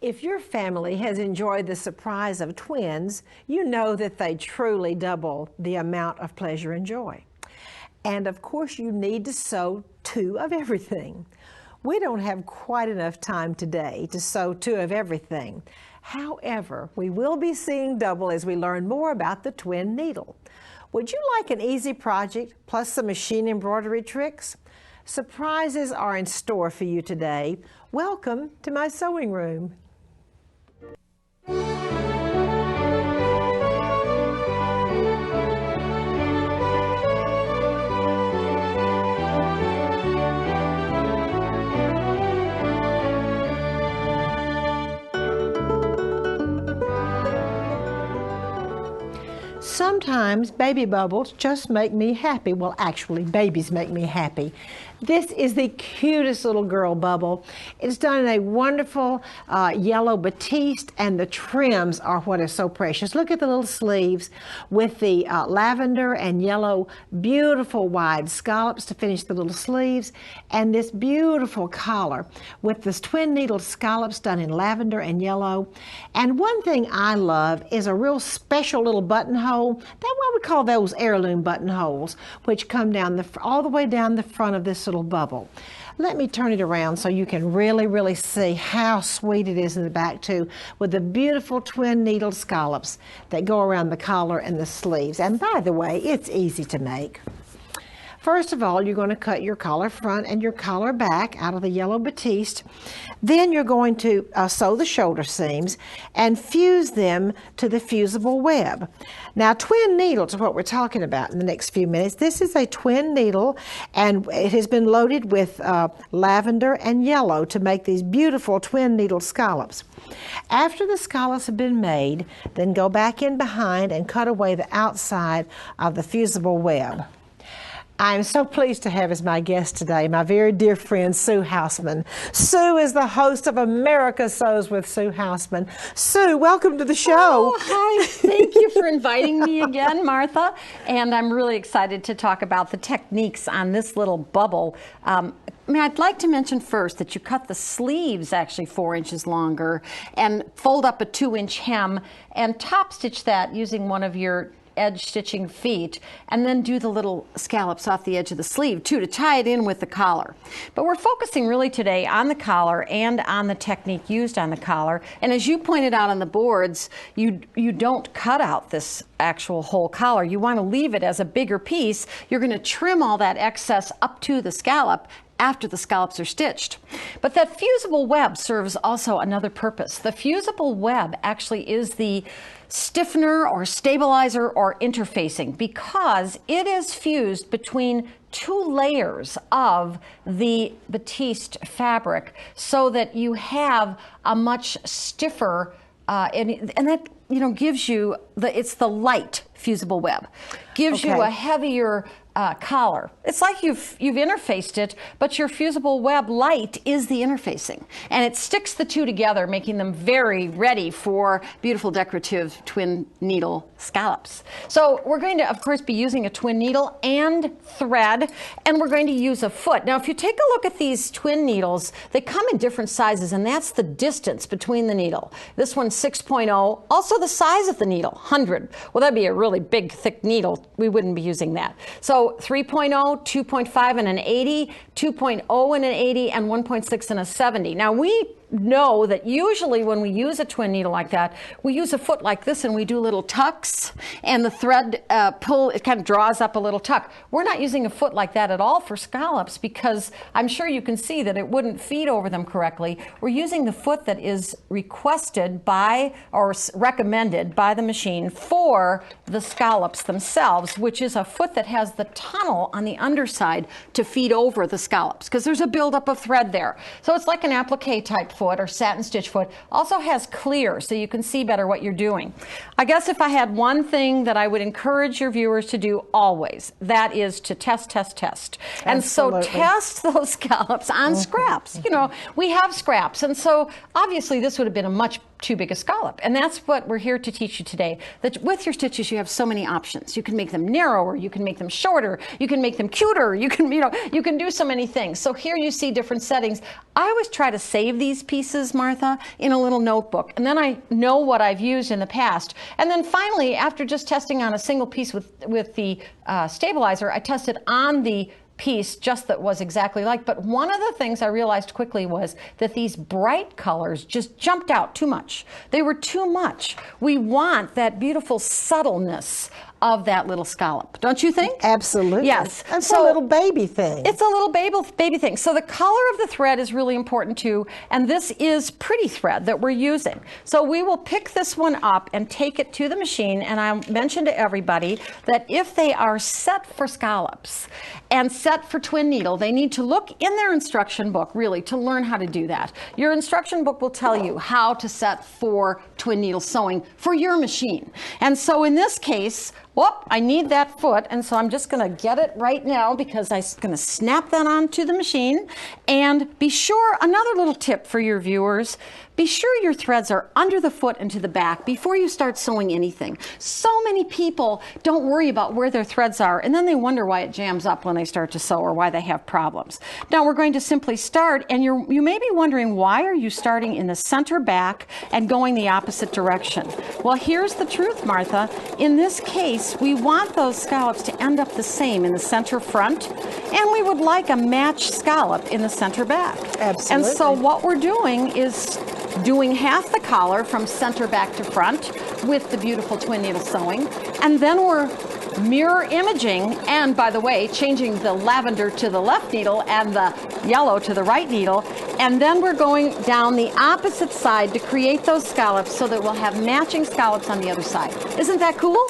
If your family has enjoyed the surprise of twins, you know that they truly double the amount of pleasure and joy. And of course, you need to sew 2 of everything. We don't have quite enough time today to sew 2 of everything. However, we will be seeing double as we learn more about the twin needle. Would you like an easy project plus some machine embroidery tricks? Surprises are in store for you today. Welcome to my sewing room. Sometimes baby bubbles just make me happy. Well, actually, babies make me happy. This is the cutest little girl bubble. It's done in a wonderful yellow batiste, and the trims are what is so precious. Look at the little sleeves with the lavender and yellow, beautiful wide scallops to finish the little sleeves, and this beautiful collar with this twin needle scallops done in lavender and yellow. And one thing I love is a real special little buttonhole. That's why we call those heirloom buttonholes, which come down all the way down the front of this little bubble. Let me turn it around so you can really see how sweet it is in the back too, with the beautiful twin needle scallops that go around the collar and the sleeves. And by the way, it's easy to make. First of all, you're going to cut your collar front and your collar back out of the yellow batiste. Then you're going to sew the shoulder seams and fuse them to the fusible web. Now, twin needles are what we're talking about in the next few minutes. This is a twin needle, and it has been loaded with lavender and yellow to make these beautiful twin needle scallops. After the scallops have been made, then go back in behind and cut away the outside of the fusible web. I'm so pleased to have as my guest today my very dear friend Sue Hausmann. Sue is the host of America Sews with Sue Hausmann. Sue, welcome to the show. Oh, hi. Thank you for inviting me again, Martha. And I'm really excited to talk about the techniques on this little bubble. I'd like to mention first that you cut the sleeves actually 4 inches longer and fold up a 2-inch hem and top stitch that using one of your edge stitching feet, and then do the little scallops off the edge of the sleeve too to tie it in with the collar. But we're focusing really today on the collar and on the technique used on the collar. And as you pointed out on the boards, you don't cut out this actual whole collar. You want to leave it as a bigger piece. You're going to trim all that excess up to the scallop after the scallops are stitched. But that fusible web serves also another purpose. The fusible web actually is the stiffener or stabilizer or interfacing, because it is fused between 2 layers of the batiste fabric so that you have a much stiffer and that gives you it's the light fusible web, gives you a heavier collar. It's like you've interfaced it, but your fusible web light is the interfacing, and it sticks the 2 together, making them very ready for beautiful decorative twin needle scallops. So we're going to, of course, be using a twin needle and thread, and we're going to use a foot. Now, if you take a look at these twin needles, they come in different sizes, and that's the distance between the needle. This one's 6.0, also the size of the needle, 100. Well, that'd be a really big, thick needle. We wouldn't be using that. So 3.0, 2.5 and an 80, 2.0 and an 80, and 1.6 and a 70. Now we know that usually when we use a twin needle like that, we use a foot like this and we do little tucks, and the thread pull, it kind of draws up a little tuck. We're not using a foot like that at all for scallops, because I'm sure you can see that it wouldn't feed over them correctly. We're using the foot that is requested by or recommended by the machine for the scallops themselves, which is a foot that has the tunnel on the underside to feed over the scallops, because there's a buildup of thread there. So it's like an applique type foot or satin stitch foot. Also has clear, so you can see better what you're doing. I guess if I had one thing that I would encourage your viewers to do always, that is to test. And so test those scallops on scraps. We have scraps, and so obviously this would have been a much too big a scallop. And that's what we're here to teach you today, that with your stitches you have so many options. You can make them narrower, you can make them shorter, you can make them cuter, you can do so many things. So here you see different settings. I always try to save these pieces, Martha, in a little notebook, and then I know what I've used in the past. And then finally, after just testing on a single piece with the stabilizer, I tested on the piece just that was exactly like. But one of the things I realized quickly was that these bright colors just jumped out too much. They were too much. We want that beautiful subtleness of that little scallop, don't you think? Absolutely. Yes. It's a little baby thing. It's a little baby thing. So the color of the thread is really important too, and this is pretty thread that we're using. So we will pick this one up and take it to the machine, and I mentioned to everybody that if they are set for scallops and set for twin needle, they need to look in their instruction book really to learn how to do that. Your instruction book will tell you how to set for twin needle sewing for your machine. And so in this case, I need that foot, and so I'm just going to get it right now because I'm going to snap that onto the machine. And be sure, another little tip for your viewers, be sure your threads are under the foot and to the back before you start sewing anything. So many people don't worry about where their threads are, and then they wonder why it jams up when they start to sew or why they have problems. Now we're going to simply start, and you may be wondering, why are you starting in the center back and going the opposite direction? Well, here's the truth, Martha. In this case, we want those scallops to end up the same in the center front, and we would like a matched scallop in the center back. Absolutely. And so what we're doing is doing half the collar from center back to front with the beautiful twin needle sewing, and then we're mirror imaging, and by the way, changing the lavender to the left needle and the yellow to the right needle, and then we're going down the opposite side to create those scallops so that we'll have matching scallops on the other side. Isn't that cool?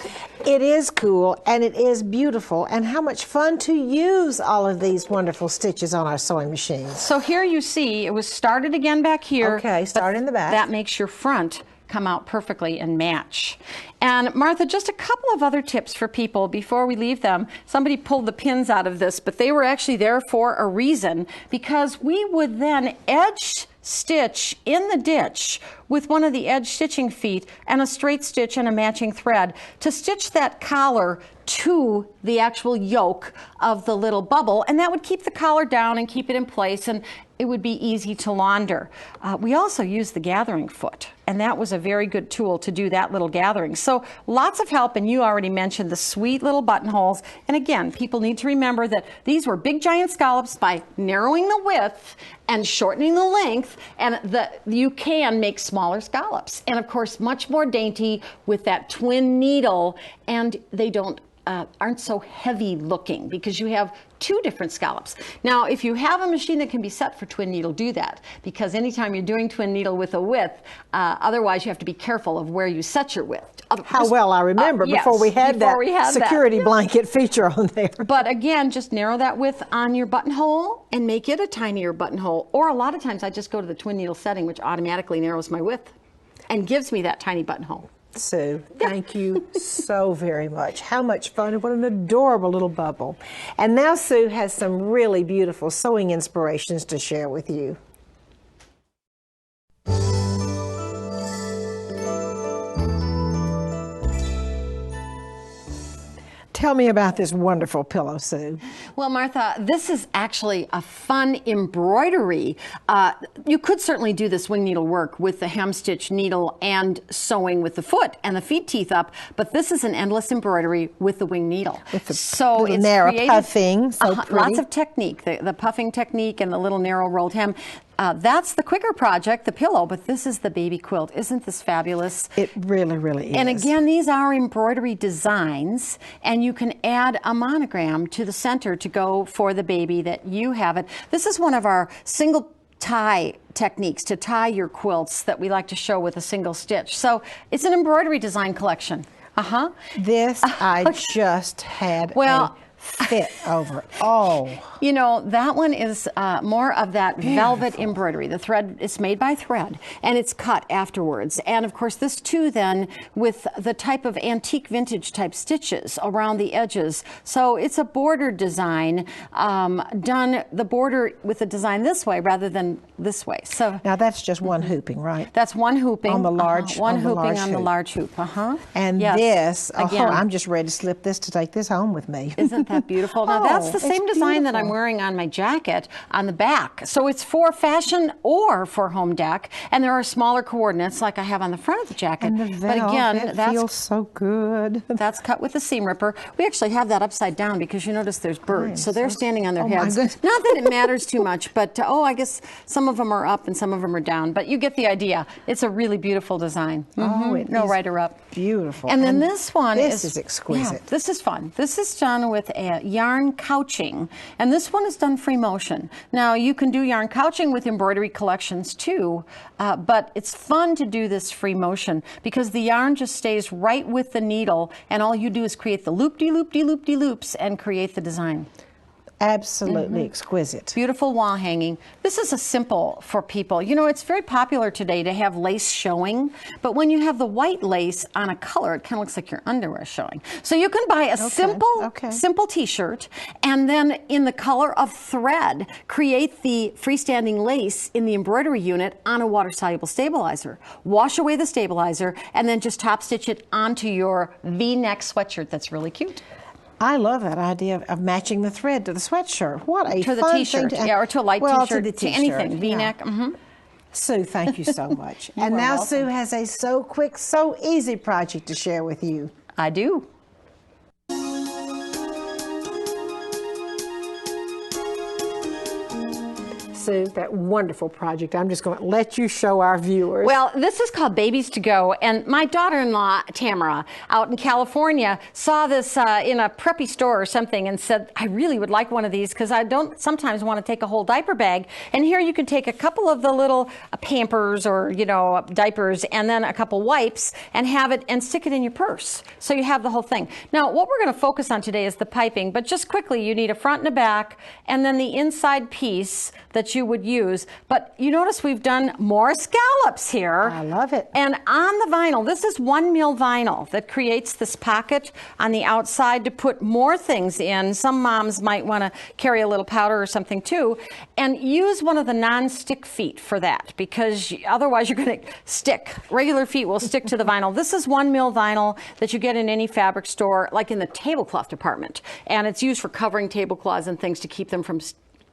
It is cool, and it is beautiful, and how much fun to use all of these wonderful stitches on our sewing machines. So here you see it was started again back here. Okay, start in the back. That makes your front come out perfectly and match. And Martha, just a couple of other tips for people before we leave them. Somebody pulled the pins out of this, but they were actually there for a reason, because we would then edge stitch in the ditch with one of the edge stitching feet and a straight stitch and a matching thread to stitch that collar to the actual yoke of the little bubble, and that would keep the collar down and keep it in place, and it would be easy to launder. We also used the gathering foot, and that was a very good tool to do that little gathering. So lots of help, and you already mentioned the sweet little buttonholes. And again, people need to remember that these were big giant scallops by narrowing the width and shortening the length, and you can make smaller scallops. And of course, much more dainty with that twin needle, and they aren't so heavy looking because you have two different scallops. Now, if you have a machine that can be set for twin needle, do that, because anytime you're doing twin needle with a width, otherwise you have to be careful of where you set your width. How well I remember before we had that security blanket feature on there. But again, just narrow that width on your buttonhole and make it a tinier buttonhole. Or a lot of times I just go to the twin needle setting, which automatically narrows my width and gives me that tiny buttonhole. Sue, thank you so very much. How much fun, and what an adorable little bubble. And now Sue has some really beautiful sewing inspirations to share with you. Tell me about this wonderful pillow, Sue. Well, Martha, this is actually a fun embroidery. You could certainly do this wing needle work with the hem stitch needle and sewing with the foot and the feet teeth up, but this is an endless embroidery with the wing needle. With the so it's narrow created, puffing, so pretty. Lots of technique, the puffing technique and the little narrow rolled hem. That's the quicker project, the pillow, but this is the baby quilt. Isn't this fabulous? It really, really is. And again, these are embroidery designs, and you can add a monogram to the center to go for the baby that you have it. This is one of our single tie techniques to tie your quilts that we like to show with a single stitch. So it's an embroidery design collection. This I just had fit over. Oh. You know, that one is more of that velvet embroidery. The thread is made by thread, and it's cut afterwards. And of course, this too then with the type of antique vintage type stitches around the edges. So it's a border design, done the border with the design this way rather than this way. So now that's just one hooping, right? That's one hooping. On the large, one hooping on the large hoop. And yes. this, again, I'm just ready to slip this to take this home with me. Isn't that beautiful? Now that's the same design that I'm wearing on my jacket on the back. So it's for fashion or for home deck, and there are smaller coordinates like I have on the front of the jacket. And the but again, that feels so good. That's cut with a seam ripper. We actually have that upside down because you notice there's birds, so they're standing on their heads. Not that it matters too much, but I guess some of them are up and some of them are down, but you get the idea. It's a really beautiful design. Oh, it no is right or up. Beautiful. And then this one is exquisite. Yeah, this is fun. This is done with a yarn couching, and this one is done free motion. Now you can do yarn couching with Embroidery Collections too, but it's fun to do this free motion because the yarn just stays right with the needle, and all you do is create the loop-de-loop-de-loop-de-loops and create the design. Absolutely exquisite. Beautiful wall hanging. This is a simple for people. You know, it's very popular today to have lace showing, but when you have the white lace on a color, it kind of looks like your underwear showing. So you can buy a simple t-shirt, and then in the color of thread, create the freestanding lace in the embroidery unit on a water-soluble stabilizer. Wash away the stabilizer, and then just top stitch it onto your V-neck sweatshirt. That's really cute. I love that idea of matching the thread to the sweatshirt. What a to the fun t-shirt, thing to, or to a light t-shirt, to anything, V-neck. Yeah. Sue, thank you so much. And now welcome. Sue has a so quick, so easy project to share with you. I do. Sue, that wonderful project. I'm just going to let you show our viewers. Well, this is called Babies to Go, and my daughter-in-law, Tamara, out in California, saw this in a preppy store or something and said, I really would like one of these because I don't sometimes want to take a whole diaper bag. And here you can take a couple of the little Pampers or, you know, diapers and then a couple wipes and have it and stick it in your purse. So you have the whole thing. Now, what we're going to focus on today is the piping, but just quickly, you need a front and a back and then the inside piece that you would use. But you notice we've done more scallops here. I love it. And on the vinyl, this is 1 mil vinyl that creates this pocket on the outside to put more things in. Some moms might want to carry a little powder or something too. And use one of the non-stick feet for that because otherwise you're going to stick. Regular feet will stick to the vinyl. This is 1 mil vinyl that you get in any fabric store, like in the tablecloth department. And it's used for covering tablecloths and things to keep them from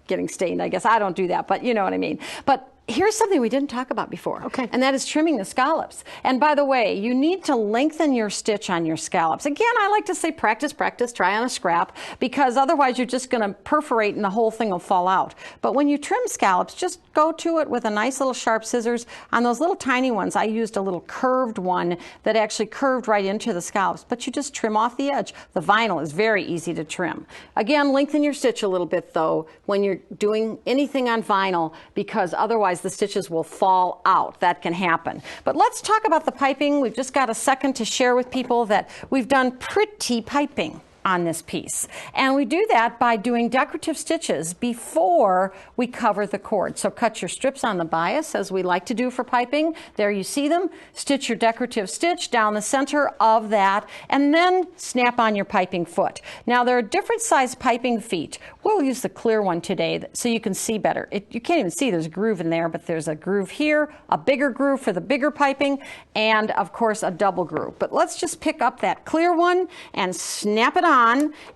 getting stained. I guess I don't do that, but you know what I mean. But here's something we didn't talk about before. Okay. And that is trimming the scallops. And by the way, you need to lengthen your stitch on your scallops. Again, I like to say practice, practice, try on a scrap, because otherwise you're just going to perforate and the whole thing will fall out. But when you trim scallops, just go to it with a nice little sharp scissors. On those little tiny ones, I used a little curved one that actually curved right into the scallops, but you just trim off the edge. The vinyl is very easy to trim. Again, lengthen your stitch a little bit though when you're doing anything on vinyl, because otherwise the stitches will fall out. That can happen. But let's talk about the piping. We've just got a second to share with people that we've done pretty piping on this piece. And we do that by doing decorative stitches before we cover the cord. So cut your strips on the bias as we like to do for piping. There you see them. Stitch your decorative stitch down the center of that and then snap on your piping foot. Now there are different size piping feet. We'll use the clear one today so you can see better. You can't even see there's a groove in there, but there's a groove here, a bigger groove for the bigger piping, and of course a double groove. But let's just pick up that clear one and snap it on.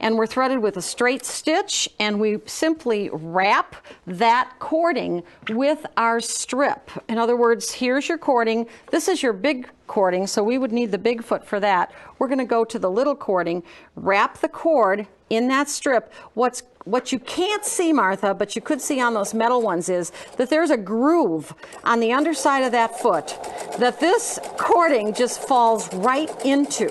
And we're threaded with a straight stitch, and we simply wrap that cording with our strip. In other words, here's your cording. This is your big cording, so we would need the big foot for that. We're going to go to the little cording, wrap the cord in that strip. What you can't see, Martha, but you could see on those metal ones is that there's a groove on the underside of that foot that this cording just falls right into.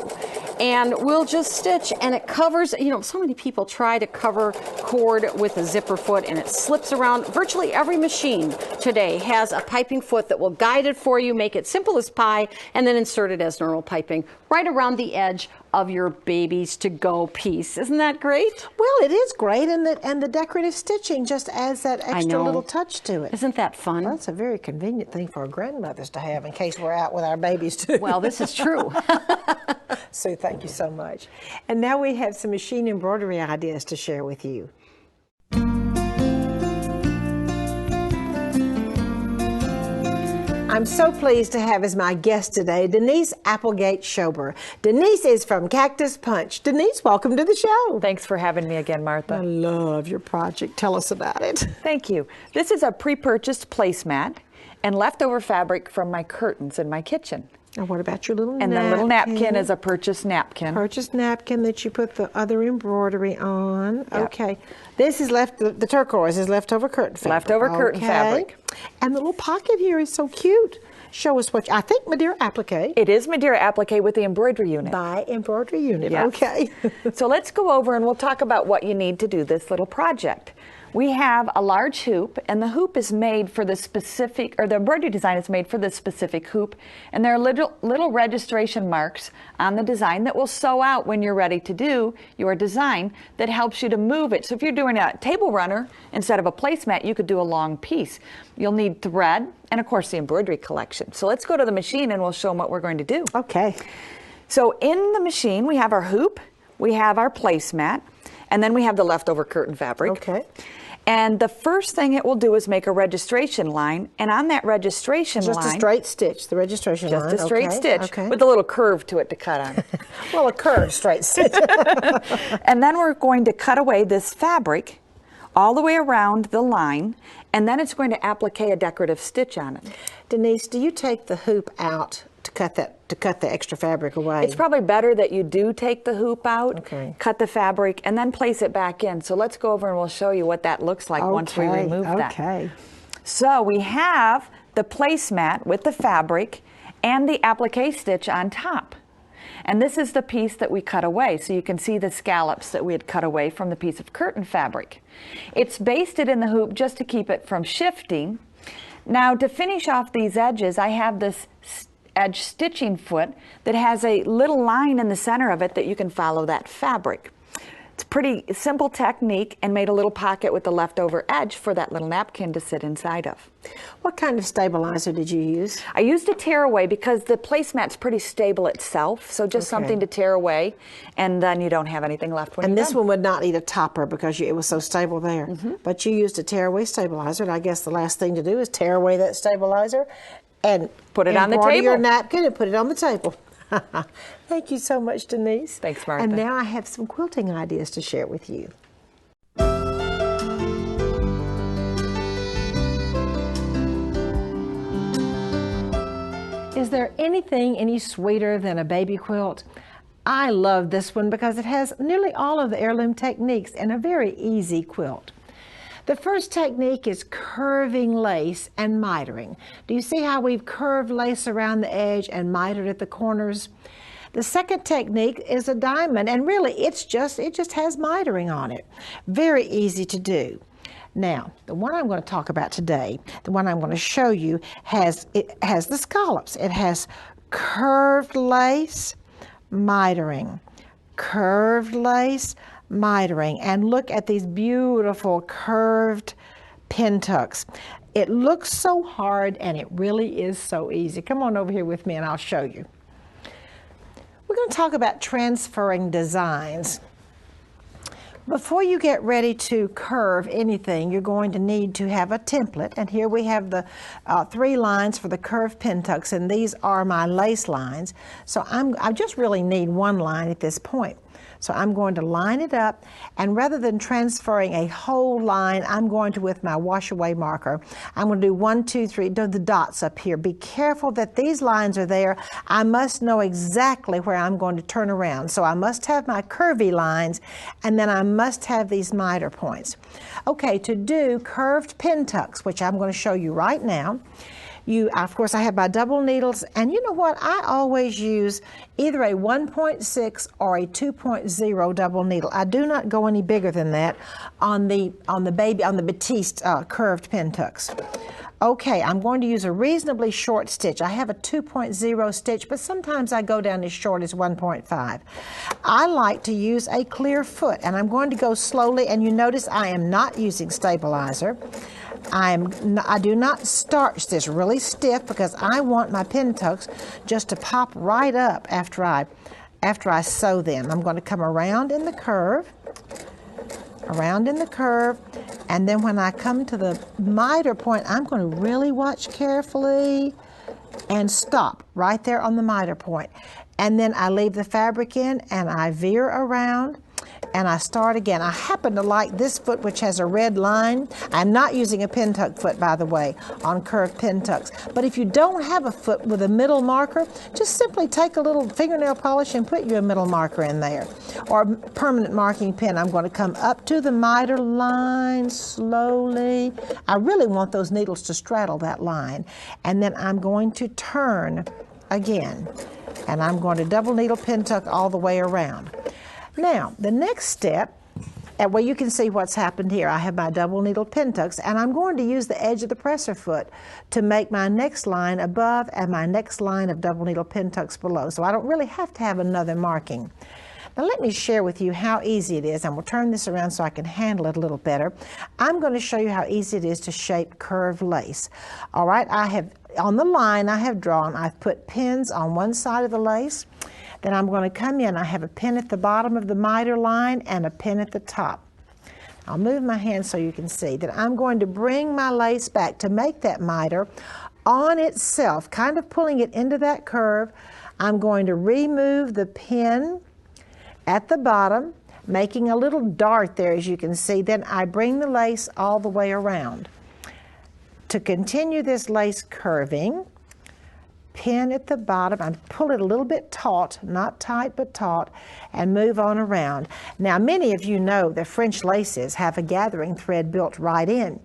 And we'll just stitch, and it covers, you know, so many people try to cover cord with a zipper foot and it slips around. Virtually every machine today has a piping foot that will guide it for you, make it simple as pie, and then insert it as normal piping right around the edge of your baby's to-go piece. Isn't that great? Well, it is great, and the decorative stitching just adds that extra little touch to it. Isn't that fun? Well, that's a very convenient thing for our grandmothers to have in case we're out with our babies too. Well, this is true. Sue, thank you so much. And now we have some machine embroidery ideas to share with you. I'm so pleased to have as my guest today Denise Applegate-Schober. Denise is from Cactus Punch. Denise, welcome to the show. Thanks for having me again, Martha. I love your project. Tell us about it. Thank you. This is a pre-purchased placemat and leftover fabric from my curtains in my kitchen. And what about your little napkin? And the little napkin is a purchased napkin. Purchased napkin that you put the other embroidery on. Yep. Okay. This is the turquoise is leftover curtain fabric. Leftover curtain fabric. And the little pocket here is so cute. Show us what I think Madeira applique. It is Madeira applique with the embroidery unit. By embroidery unit. Yes. Okay. So let's go over and we'll talk about what you need to do this little project. We have a large hoop, and the hoop is made for the specific, or the embroidery design is made for the specific hoop, and there are little registration marks on the design that will sew out when you're ready to do your design that helps you to move it. So if you're doing a table runner instead of a placemat, you could do a long piece. You'll need thread and, of course, the embroidery collection. So let's go to the machine and we'll show them what we're going to do. Okay. So in the machine, we have our hoop, we have our placemat, and then we have the leftover curtain fabric. Okay. And the first thing it will do is make a registration line, and on that registration line... Just a straight stitch, the registration line. Just a straight stitch okay. with a little curve to it to cut on. Well, a curved straight stitch. And then we're going to cut away this fabric all the way around the line, and then it's going to applique a decorative stitch on it. Denise, do you take the hoop out to cut the extra fabric away? It's probably better that you do take the hoop out, okay, cut the fabric, and then place it back in. So let's go over and we'll show you what that looks like once we remove that. Okay. So we have the placemat with the fabric and the applique stitch on top. And this is the piece that we cut away. So you can see the scallops that we had cut away from the piece of curtain fabric. It's basted in the hoop just to keep it from shifting. Now to finish off these edges, I have this edge stitching foot that has a little line in the center of it that you can follow that fabric. It's a pretty simple technique, and made a little pocket with the leftover edge for that little napkin to sit inside of. What kind of stabilizer did you use? I used a tear away because the placemat's pretty stable itself, so just something to tear away, and then you don't have anything left when you're And this done. one would not need a topper because it was so stable there. But you used a tear away stabilizer, and I guess the last thing to do is tear away that stabilizer and put it on the embroider table. your napkin and put it on the table. Thank you so much, Denise. Thanks, Martha. And now I have some quilting ideas to share with you. Is there anything any sweeter than a baby quilt? I love this one because it has nearly all of the heirloom techniques and a very easy quilt. The first technique is curving lace and mitering. Do you see how we've curved lace around the edge and mitered at the corners? The second technique is a diamond, and really it just has mitering on it. Very easy to do. Now, the one I'm going to talk about today, the one I'm going to show you, has the scallops. It has curved lace, mitering, curved lace, mitering, and look at these beautiful curved pintucks. It looks so hard, and it really is so easy. Come on over here with me and I'll show you. We're going to talk about transferring designs. Before you get ready to curve anything, you're going to need to have a template, and here we have the 3 lines for the curved pintucks, and these are my lace lines. So I just really need 1 line at this point. So I'm going to line it up, and rather than transferring a whole line, I'm going to, with my wash away marker, I'm going to do 1, 2, 3, do the dots up here. Be careful that these lines are there. I must know exactly where I'm going to turn around. So I must have my curvy lines, and then I must have these miter points. Okay, to do curved pintucks, which I'm going to show you right now, of course, I have my double needles, and you know what? I always use either a 1.6 or a 2.0 double needle. I do not go any bigger than that on the Batiste curved pintucks. Okay, I'm going to use a reasonably short stitch. I have a 2.0 stitch, but sometimes I go down as short as 1.5. I like to use a clear foot, and I'm going to go slowly, and you notice I am not using stabilizer. I do not starch this really stiff because I want my pintucks just to pop right up after I sew them. I'm going to come around in the curve, and then when I come to the miter point, I'm going to really watch carefully and stop right there on the miter point. And then I leave the fabric in and I veer around and I start again. I happen to like this foot, which has a red line. I'm not using a pintuck foot, by the way, on curved pintucks. But if you don't have a foot with a middle marker, just simply take a little fingernail polish and put you a middle marker in there. Or a permanent marking pin. I'm going to come up to the miter line slowly. I really want those needles to straddle that line. And then I'm going to turn again. And I'm going to double needle pintuck all the way around. Now, the next step, well, you can see what's happened here. I have my double needle pintucks, and I'm going to use the edge of the presser foot to make my next line above and my next line of double needle pintucks below. So I don't really have to have another marking. Now let me share with you how easy it is, and we'll turn this around so I can handle it a little better. I'm going to show you how easy it is to shape curved lace. All right, on the line I have drawn, I've put pins on one side of the lace. Then I'm going to come in. I have a pin at the bottom of the miter line and a pin at the top. I'll move my hand so you can see that I'm going to bring my lace back to make that miter on itself, kind of pulling it into that curve. I'm going to remove the pin at the bottom, making a little dart there, as you can see. Then I bring the lace all the way around. To continue this lace curving, pin at the bottom, I pull it a little bit taut, not tight but taut, and move on around. Now many of you know that French laces have a gathering thread built right in.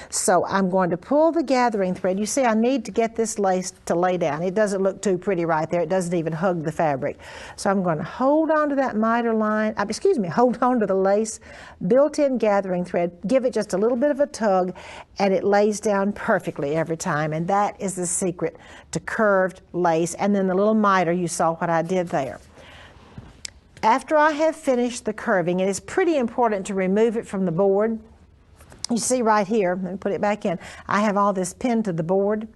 So I'm going to pull the gathering thread. You see, I need to get this lace to lay down. It doesn't look too pretty right there. It doesn't even hug the fabric. So I'm going to hold on to that miter line, hold on to the lace built-in gathering thread, give it just a little bit of a tug, and it lays down perfectly every time. And that is the secret to curved lace. And then the little miter, you saw what I did there. After I have finished the curving, it is pretty important to remove it from the board. You see right here, let me put it back in, I have all this pinned to the board,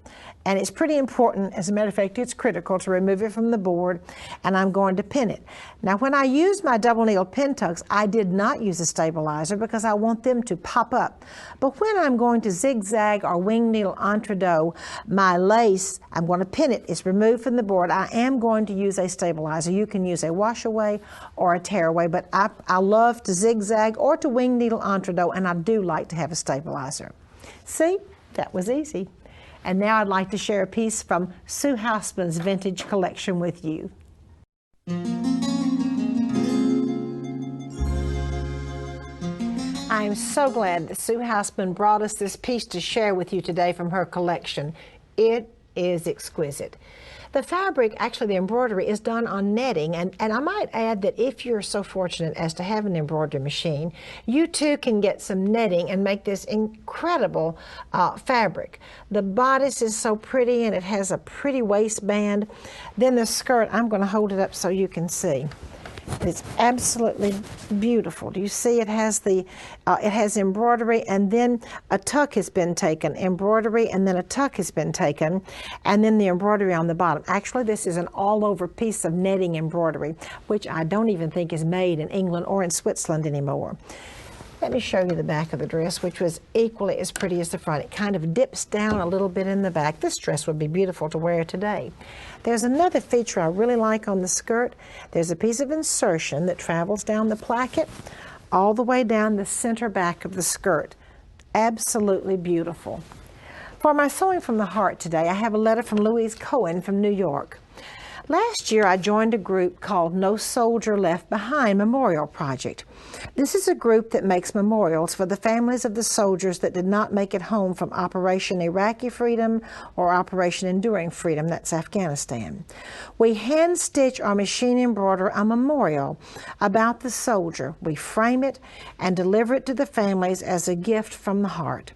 and it's pretty important, as a matter of fact, it's critical to remove it from the board, and I'm going to pin it. Now when I use my double needle pintucks, I did not use a stabilizer because I want them to pop up. But when I'm going to zigzag or wing needle entre-deux, my lace, I'm going to pin it, it's removed from the board. I am going to use a stabilizer. You can use a wash away or a tear away, but I love to zigzag or to wing needle entre-deux, and I do like to have a stabilizer. See, that was easy. And now I'd like to share a piece from Sue Hausmann's vintage collection with you. I am so glad that Sue Hausmann brought us this piece to share with you today from her collection. It is exquisite. The fabric, actually the embroidery, is done on netting, and I might add that if you're so fortunate as to have an embroidery machine, you too can get some netting and make this incredible fabric. The bodice is so pretty, and it has a pretty waistband. Then the skirt, I'm going to hold it up so you can see. It's absolutely beautiful. Do you see it has it has embroidery, and then a tuck has been taken, embroidery, and then a tuck has been taken, and then the embroidery on the bottom. Actually, this is an all-over piece of netting embroidery, which I don't even think is made in England or in Switzerland anymore. Let me show you the back of the dress, which was equally as pretty as the front. It kind of dips down a little bit in the back. This dress would be beautiful to wear today. There's another feature I really like on the skirt. There's a piece of insertion that travels down the placket all the way down the center back of the skirt. Absolutely beautiful. For my Sewing from the Heart today, I have a letter from Louise Cohen from New York. Last year, I joined a group called No Soldier Left Behind Memorial Project. This is a group that makes memorials for the families of the soldiers that did not make it home from Operation Iraqi Freedom or Operation Enduring Freedom, that's Afghanistan. We hand stitch or machine embroider a memorial about the soldier. We frame it and deliver it to the families as a gift from the heart.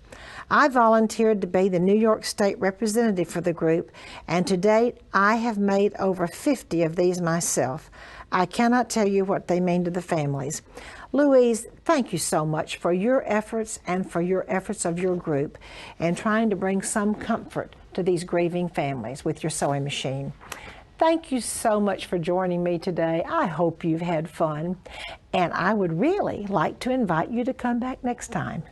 I volunteered to be the New York State representative for the group, and to date I have made over 50 of these myself. I cannot tell you what they mean to the families. Louise, thank you so much for your efforts and for your efforts of your group and trying to bring some comfort to these grieving families with your sewing machine. Thank you so much for joining me today. I hope you've had fun, and I would really like to invite you to come back next time.